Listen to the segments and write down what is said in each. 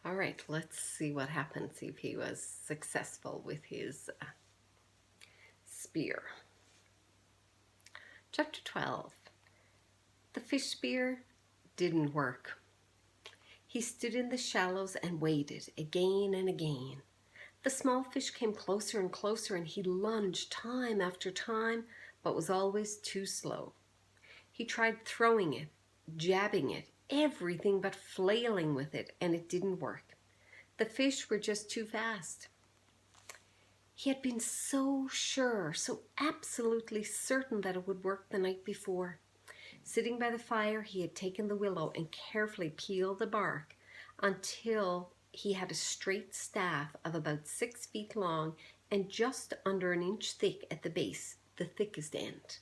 All right, let's see what happened, see if he was successful with his spear. Chapter 12. The fish spear didn't work. He stood in the shallows and waited again and again. The small fish came closer and closer, and he lunged time after time, but was always too slow. He tried throwing it, jabbing it, everything but flailing with it, and it didn't work. The fish were just too fast. He had been so sure, so absolutely certain that it would work the night before. Sitting by the fire, he had taken the willow and carefully peeled the bark until he had a straight staff of about 6 feet long and just under an inch thick at the base, the thickest end.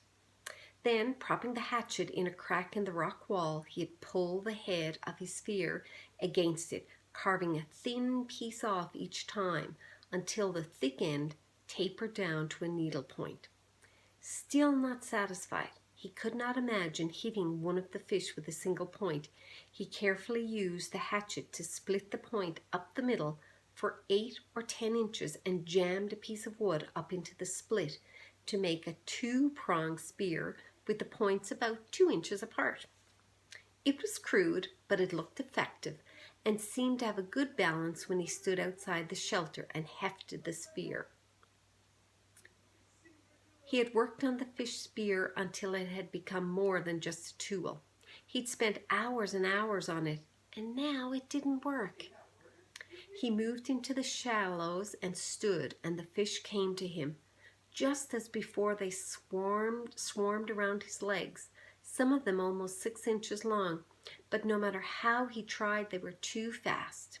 Then, propping the hatchet in a crack in the rock wall, he had pulled the head of his spear against it, carving a thin piece off each time until the thick end tapered down to a needle point. Still not satisfied, he could not imagine hitting one of the fish with a single point. He carefully used the hatchet to split the point up the middle for 8 or 10 inches and jammed a piece of wood up into the split to make a 2-pronged spear with the points about 2 inches apart. It was crude, but it looked effective and seemed to have a good balance when he stood outside the shelter and hefted the spear. He had worked on the fish spear until it had become more than just a tool. He'd spent hours and hours on it, and now it didn't work. He moved into the shallows and stood, and the fish came to him. Just as before, they swarmed around his legs, some of them almost 6 inches long, but no matter how he tried, they were too fast.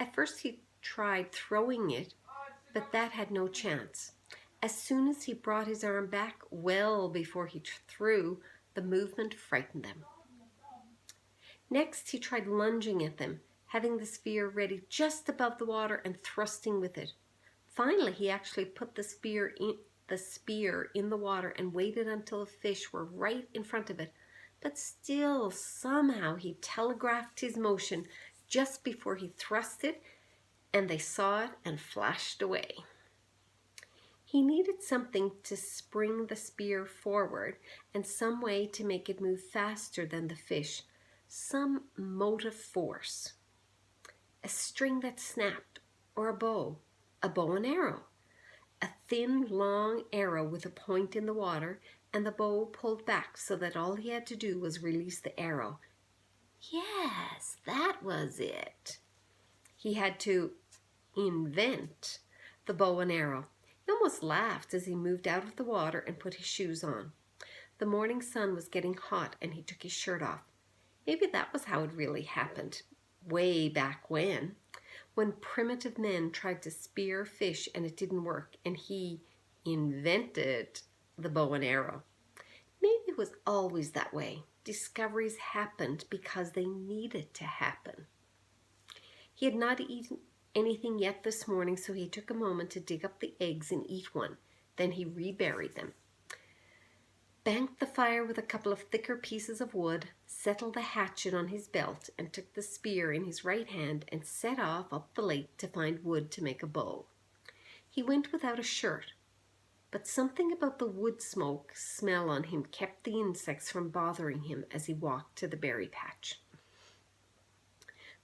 At first he tried throwing it, but that had no chance. As soon as he brought his arm back, well before he threw, the movement frightened them. Next he tried lunging at them, having the spear ready just above the water and thrusting with it. Finally, he actually put the spear in the water and waited until the fish were right in front of it. But still, somehow, he telegraphed his motion just before he thrust it, and they saw it and flashed away. He needed something to spring the spear forward and some way to make it move faster than the fish, some motive force. A string that snapped, or a bow and arrow. A thin, long arrow with a point in the water, and the bow pulled back so that all he had to do was release the arrow. Yes, that was it. He had to invent the bow and arrow. He almost laughed as he moved out of the water and put his shoes on. The morning sun was getting hot, and he took his shirt off. Maybe that was how it really happened, way back when primitive men tried to spear fish and it didn't work, and he invented the bow and arrow. Maybe it was always that way. Discoveries happened because they needed to happen. He had not eaten anything yet this morning, so he took a moment to dig up the eggs and eat one. Then he reburied them, banked the fire with a couple of thicker pieces of wood, settled the hatchet on his belt, and took the spear in his right hand and set off up the lake to find wood to make a bow. He went without a shirt, but something about the wood smoke smell on him kept the insects from bothering him as he walked to the berry patch.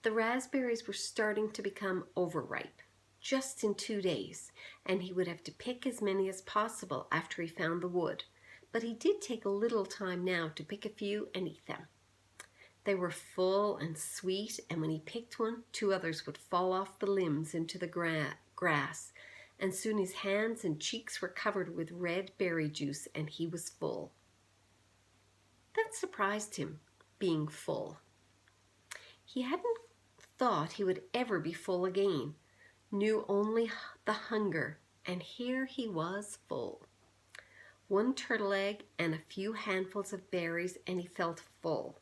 The raspberries were starting to become overripe, just in 2 days, and he would have to pick as many as possible after he found the wood. But he did take a little time now to pick a few and eat them. They were full and sweet, and when he picked one, 2 others would fall off the limbs into the grass, and soon his hands and cheeks were covered with red berry juice, and he was full. That surprised him, being full. He hadn't thought he would ever be full again, knew only the hunger, and here he was full. 1 turtle egg and a few handfuls of berries, and he felt full.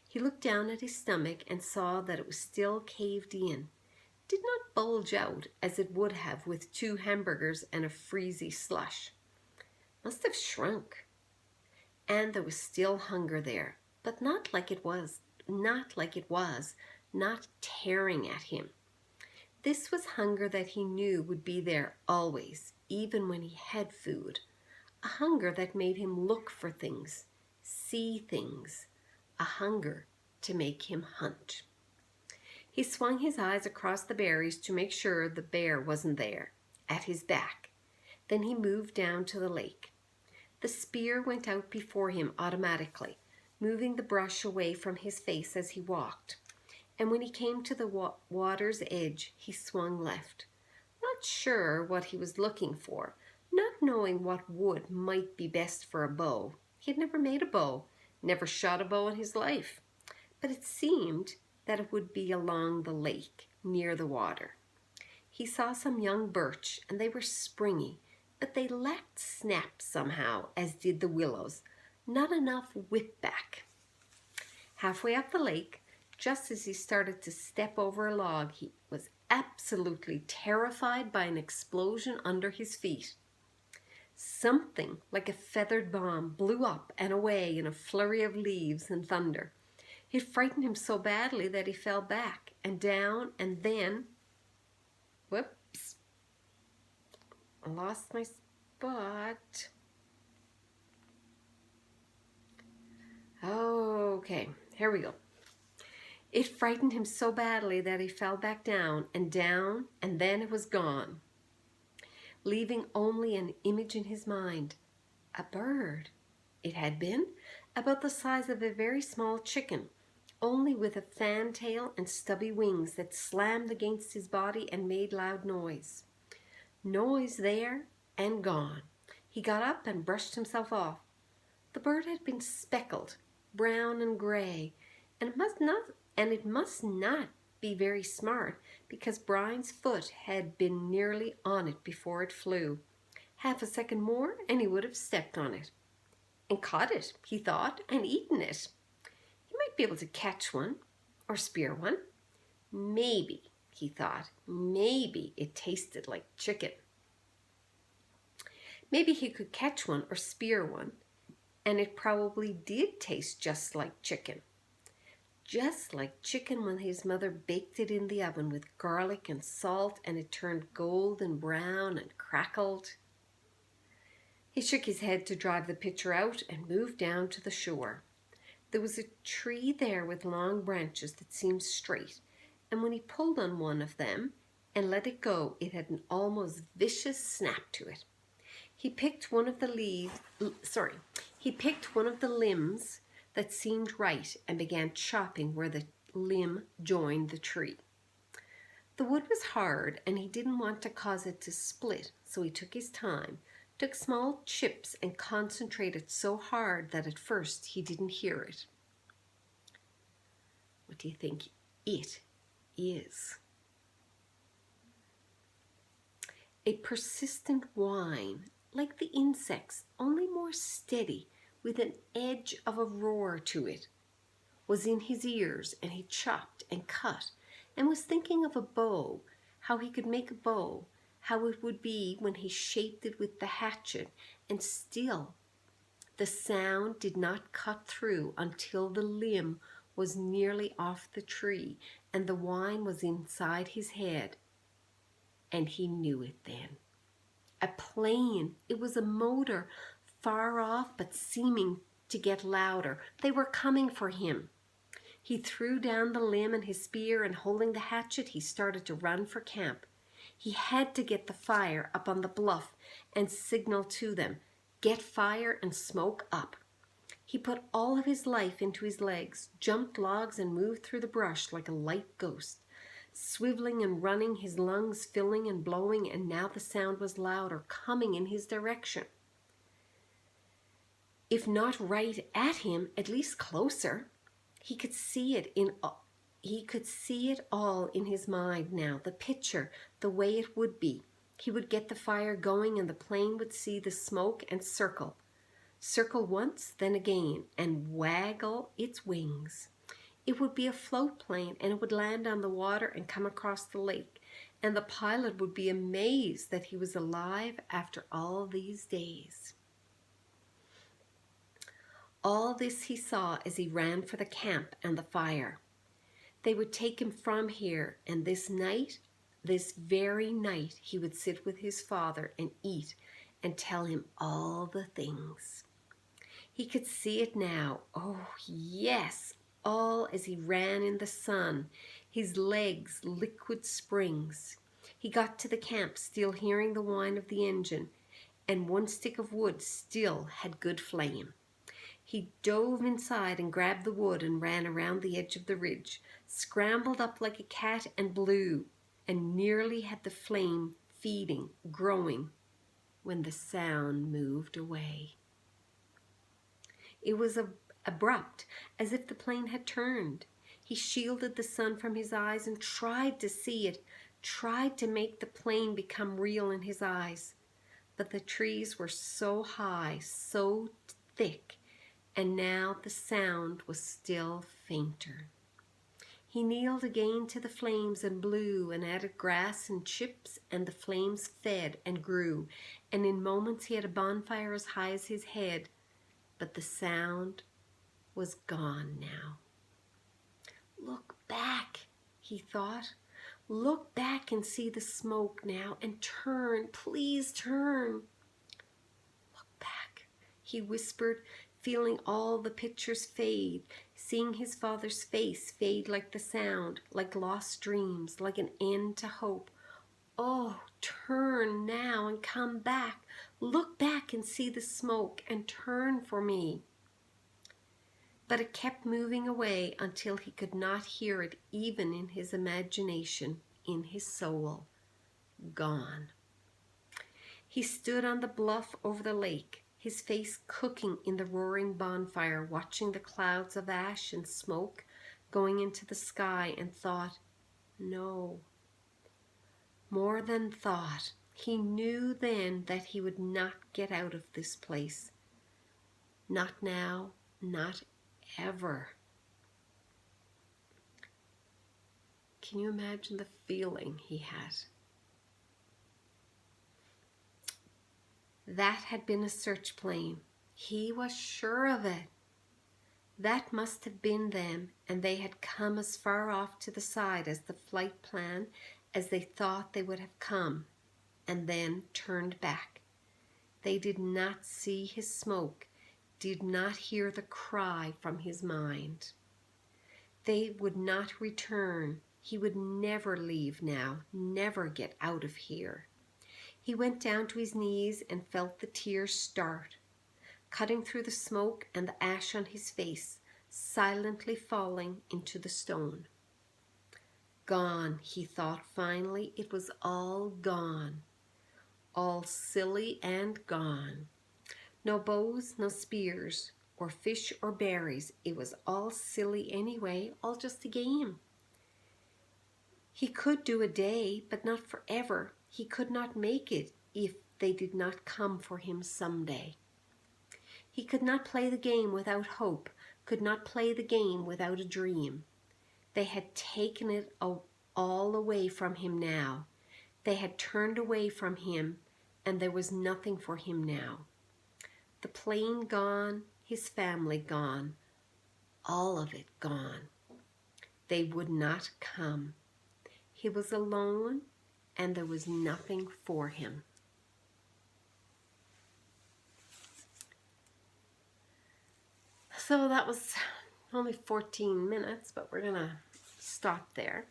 He looked down at his stomach and saw that it was still caved in. It did not bulge out as it would have with 2 hamburgers and a freezy slush. Must have shrunk. And there was still hunger there, but not like it was not tearing at him. This was hunger that he knew would be there always, even when he had food. A hunger that made him look for things, see things. A hunger to make him hunt. He swung his eyes across the berries to make sure the bear wasn't there, at his back. Then he moved down to the lake. The spear went out before him automatically, moving the brush away from his face as he walked. And when he came to the water's edge, he swung left. Not sure what he was looking for, not knowing what wood might be best for a bow. He had never made a bow, never shot a bow in his life. But it seemed that it would be along the lake, near the water. He saw some young birch, and they were springy, but they lacked snap somehow, as did the willows. Not enough whip back. Halfway up the lake, just as he started to step over a log, he was absolutely terrified by an explosion under his feet. Something like a feathered bomb blew up and away in a flurry of leaves and thunder. It frightened him so badly that he fell back and down, and then, whoops, I lost my spot. Okay, here we go. It frightened him so badly that he fell back down, and then it was gone, leaving only an image in his mind. A bird, it had been, about the size of a very small chicken, only with a fantail and stubby wings that slammed against his body and made loud noise. Noise there and gone. He got up and brushed himself off. The bird had been speckled, brown and gray, and it must not be very smart, because Brian's foot had been nearly on it before it flew. Half a second more and he would have stepped on it. And caught it, he thought, and eaten it. He might be able to catch one, or spear one. Maybe, he thought, maybe it tasted like chicken. Maybe he could catch one or spear one, and it probably did taste just like chicken. Just like chicken when his mother baked it in the oven with garlic and salt, and it turned golden brown and crackled. He shook his head to drive the pitcher out and moved down to the shore. There was a tree there with long branches that seemed straight, and when he pulled on one of them and let it go, it had an almost vicious snap to it. He picked one of the limbs that seemed right and began chopping where the limb joined the tree. The wood was hard and he didn't want to cause it to split, so he took his time, took small chips and concentrated so hard that at first he didn't hear it. What do you think it is? A persistent whine, like the insects, only more steady, with an edge of a roar to it, was in his ears, and he chopped and cut and was thinking of a bow, how he could make a bow, how it would be when he shaped it with the hatchet, and still the sound did not cut through until the limb was nearly off the tree and the whine was inside his head. And he knew it then. A plane. It was a motor, far off but seeming to get louder. They were coming for him. He threw down the limb and his spear, and holding the hatchet, he started to run for camp. He had to get the fire up on the bluff and signal to them, "Get fire and smoke up." He put all of his life into his legs, jumped logs and moved through the brush like a light ghost, swiveling and running, his lungs filling and blowing, and now the sound was louder, coming in his direction. If not right at him, at least closer. He could see it all in his mind now, the picture, the way it would be. He would get the fire going and the plane would see the smoke and circle. Circle once, then again, and waggle its wings. It would be a float plane, and it would land on the water and come across the lake, and the pilot would be amazed that he was alive after all these days. All this he saw as he ran for the camp and the fire. They would take him from here, and this night, this very night, he would sit with his father and eat and tell him all the things. He could see it now. Oh, yes, all as he ran in the sun, his legs liquid springs. He got to the camp, still hearing the whine of the engine, and one stick of wood still had good flame. He dove inside and grabbed the wood and ran around the edge of the ridge, scrambled up like a cat and blew, and nearly had the flame feeding, growing, when the sound moved away. It was abrupt, as if the plane had turned. He shielded the sun from his eyes and tried to see it, tried to make the plane become real in his eyes. But the trees were so high, so thick, and now the sound was still fainter. He kneeled again to the flames and blew and added grass and chips, and the flames fed and grew, and in moments he had a bonfire as high as his head. But the sound was gone now. Look back, he thought. Look back and see the smoke now, and turn, please turn. Look back, he whispered, feeling all the pictures fade, seeing his father's face fade like the sound, like lost dreams, like an end to hope. Oh, turn now and come back. Look back and see the smoke and turn for me. But it kept moving away until he could not hear it even in his imagination, in his soul. Gone. He stood on the bluff over the lake, his face cooking in the roaring bonfire, watching the clouds of ash and smoke going into the sky, and thought, no. More than thought, he knew then that he would not get out of this place. Not now, not ever. Can you imagine the feeling he had? That had been a search plane. He was sure of it. That must have been them, and they had come as far off to the side as the flight plan as they thought they would have come, and then turned back. They did not see his smoke, did not hear the cry from his mind. They would not return. He would never leave now, never get out of here. He went down to his knees and felt the tears start, cutting through the smoke and the ash on his face, silently falling into the stone. Gone, he thought finally. It was all gone. All silly and gone. No bows, no spears, or fish or berries. It was all silly anyway, all just a game. He could do a day, but not forever. He could not make it if they did not come for him someday. He could not play the game without hope, could not play the game without a dream. They had taken it all away from him now. They had turned away from him, and there was nothing for him now. The plane gone, his family gone, all of it gone. They would not come. He was alone, and there was nothing for him. So that was only 14 minutes, but we're going to stop there.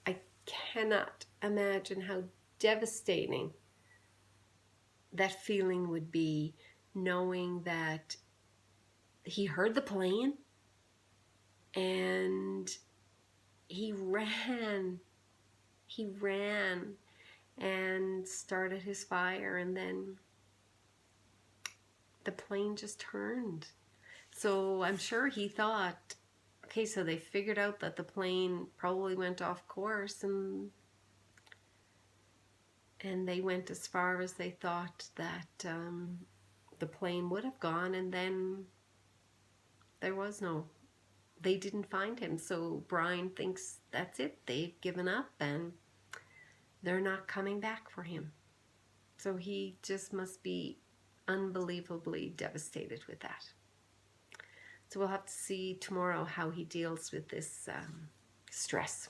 I cannot imagine how devastating that feeling would be, knowing that he heard the plane and he ran and started his fire, and then the plane just turned. So I'm sure he thought, okay, so they figured out that the plane probably went off course, and they went as far as they thought that the plane would have gone, and then they didn't find him. So Brian thinks that's it, they've given up and they're not coming back for him. So he just must be unbelievably devastated with that. So we'll have to see tomorrow how he deals with this stress.